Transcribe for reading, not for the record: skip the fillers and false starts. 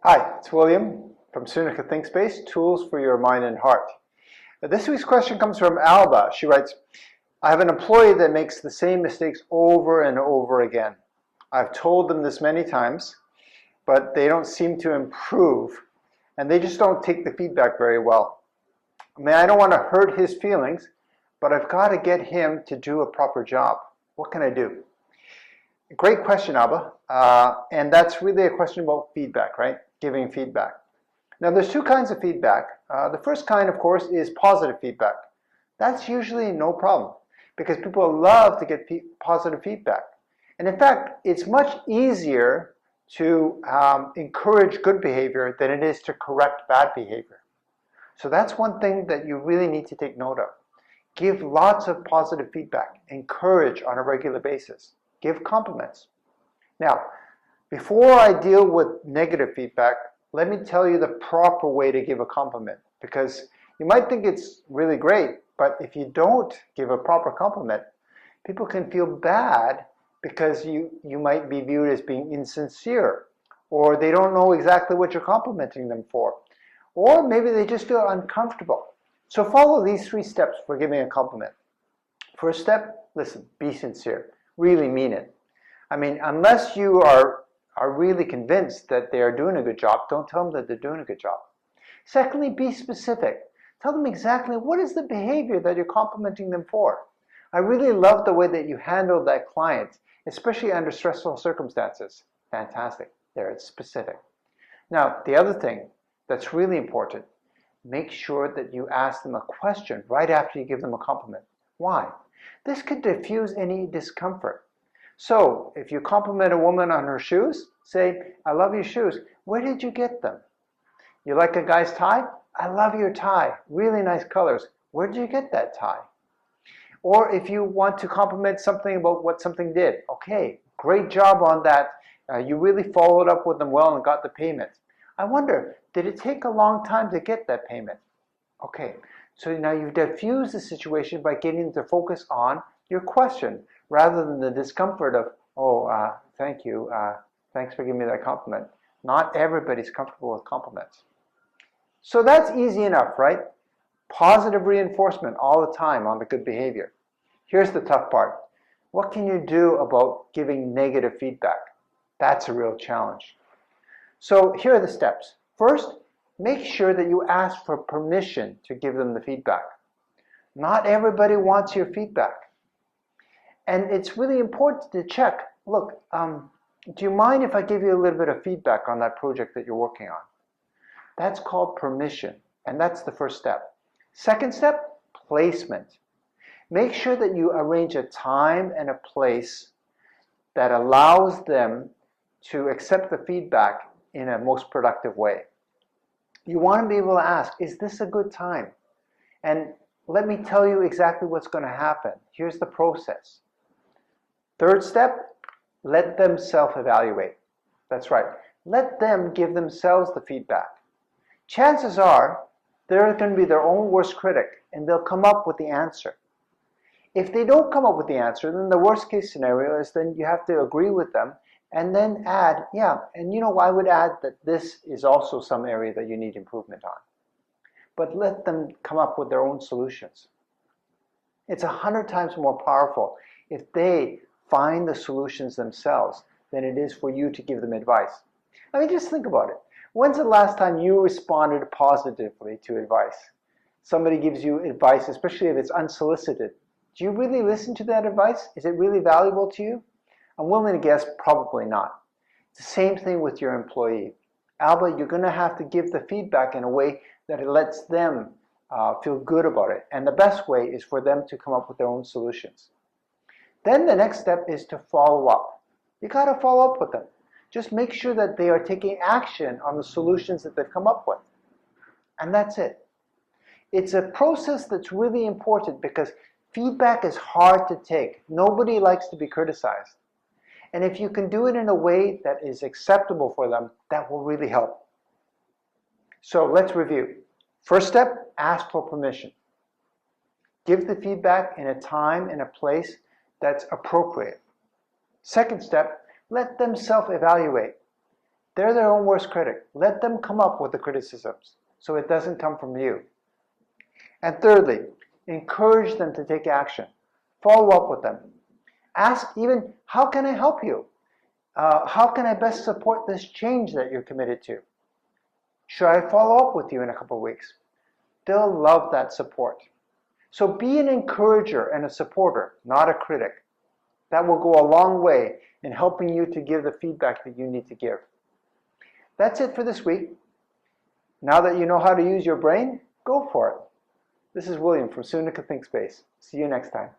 Hi, it's William from Sunica ThinkSpace, Tools for Your Mind and Heart. This week's question comes from Alba. She writes, I have an employee that makes the same mistakes over and over again. I've told them this many times, but they don't seem to improve, and they just don't take the feedback very well. I mean, I don't want to hurt his feelings, but I've got to get him to do a proper job. What can I do? Great question, Alba. And that's really a question about feedback, right? Giving feedback. Now, there's two kinds of feedback. The first kind, of course, is positive feedback. That's usually no problem because people love to get positive feedback. And in fact, it's much easier to encourage good behavior than it is to correct bad behavior. So that's one thing that you really need to take note of. Give lots of positive feedback. Encourage on a regular basis. Give compliments. Now, before I deal with negative feedback, let me tell you the proper way to give a compliment, because you might think it's really great, but if you don't give a proper compliment, people can feel bad because you might be viewed as being insincere, or they don't know exactly what you're complimenting them for, or maybe they just feel uncomfortable. So follow these 3 steps for giving a compliment. First step, listen, be sincere. Really mean it. I mean, unless you are really convinced that they are doing a good job, don't tell them that they're doing a good job. Secondly, be specific. Tell them exactly what is the behavior that you're complimenting them for. I really love the way that you handled that client, especially under stressful circumstances. Fantastic. There, it's specific. Now, the other thing that's really important, make sure that you ask them a question right after you give them a compliment. Why? This could diffuse any discomfort. So, if you compliment a woman on her shoes, say, I love your shoes. Where did you get them? You like a guy's tie? I love your tie. Really nice colors. Where did you get that tie? Or if you want to compliment something about what something did, okay, great job on that. You really followed up with them well and got the payment. I wonder, did it take a long time to get that payment? Okay, so now you've diffused the situation by getting them to focus on your question rather than the discomfort of, thank you, thanks for giving me that compliment. Not everybody's comfortable with compliments. So that's easy enough, right? Positive reinforcement all the time on the good behavior. Here's the tough part. What can you do about giving negative feedback? That's a real challenge. So here are the steps. First, make sure that you ask for permission to give them the feedback. Not everybody wants your feedback. And it's really important to check, look, do you mind if I give you a little bit of feedback on that project that you're working on? That's called permission, and that's the first step. Second step, placement. Make sure that you arrange a time and a place that allows them to accept the feedback in a most productive way. You want to be able to ask, is this a good time? And let me tell you exactly what's going to happen. Here's the process. Third step, let them self-evaluate. That's right. Let them give themselves the feedback. Chances are they're going to be their own worst critic and they'll come up with the answer. If they don't come up with the answer, then the worst case scenario is then you have to agree with them and then add, I would add that this is also some area that you need improvement on. But let them come up with their own solutions. It's 100 times more powerful if they find the solutions themselves than it is for you to give them advice. I mean, just think about it. When's the last time you responded positively to advice? Somebody gives you advice, especially if it's unsolicited. Do you really listen to that advice? Is it really valuable to you? I'm willing to guess probably not. It's the same thing with your employee. Alba, you're going to have to give the feedback in a way that it lets them feel good about it. And the best way is for them to come up with their own solutions. Then the next step is to follow up. You got to follow up with them. Just make sure that they are taking action on the solutions that they've come up with. And that's it. It's a process that's really important because feedback is hard to take. Nobody likes to be criticized. And if you can do it in a way that is acceptable for them, that will really help. So let's review. First step, ask for permission. Give the feedback in a time and a place that's appropriate. Second step, let them self-evaluate. They're their own worst critic. Let them come up with the criticisms so it doesn't come from you. And thirdly, encourage them to take action. Follow up with them. Ask even, how can I help you? How can I best support this change that you're committed to? Should I follow up with you in a couple of weeks? They'll love that support. So be an encourager and a supporter, not a critic. That will go a long way in helping you to give the feedback that you need to give. That's it for this week. Now that you know how to use your brain, go for it. This is William from Sunica ThinkSpace. See you next time.